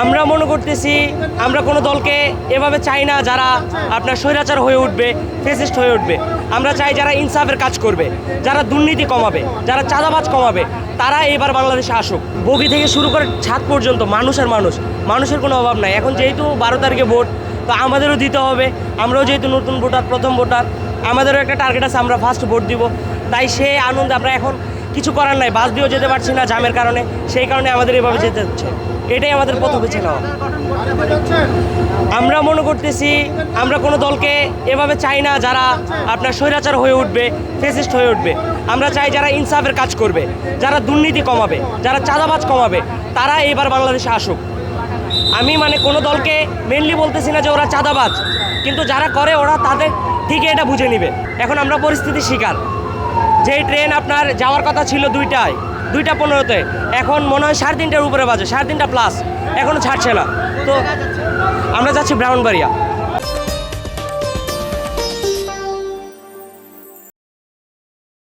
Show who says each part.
Speaker 1: আমরা মনে করতেছি আমরা কোনো দলকে এভাবে চাই না যারা আপনার স্বৈরাচার হয়ে উঠবে, ফেসিস্ট হয়ে উঠবে। আমরা চাই যারা ইনসাফের কাজ করবে, যারা দুর্নীতি কমাবে, যারা চাঁদাবাজ কমাবে, তারা এবার বাংলাদেশে আসুক। বগি থেকে শুরু করে ছাদ পর্যন্ত মানুষের কোনো অভাব নাই। এখন যেহেতু 12 তারিখে ভোট, তো আমাদেরও দিতে হবে। আমরাও যেহেতু নতুন ভোটার, প্রথম ভোটার, আমাদেরও একটা টার্গেট আছে, আমরা ফার্স্ট ভোট দিব। তাই সে আনন্দে আমরা এখন কিছু করার নাই, বাস দিয়েও যেতে পারছি না জামের কারণে, সেই কারণে আমাদের এভাবে যেতে হচ্ছে। এটাই আমাদের পথ বেছে নেওয়া। আমরা মনে করতেছি আমরা কোনো দলকে এভাবে চাই না যারা আপনার স্বৈরাচার হয়ে উঠবে, ফেসিস্ট হয়ে উঠবে। আমরা চাই যারা ইনসাফের কাজ করবে, যারা দুর্নীতি কমাবে, যারা চাঁদাবাজ কমাবে, তারা এবার বাংলাদেশে আসুক। আমি কোনো দলকে মেনলি বলতেছি না যে ওরা চাঁদাবাজ, কিন্তু যারা করে ওরা তাদের ঠিকই এটা বুঝে নিবে। এখন আমরা পরিস্থিতির শিকার। যেই ট্রেন আপনার যাওয়ার কথা ছিল 2:15-তে, এখন মনে হয় 3:30টার উপরে বাজে, 3:30 প্লাস, এখনও ছাড়ছে না। তো আমরা যাচ্ছি ব্রাহ্মণবাড়িয়া।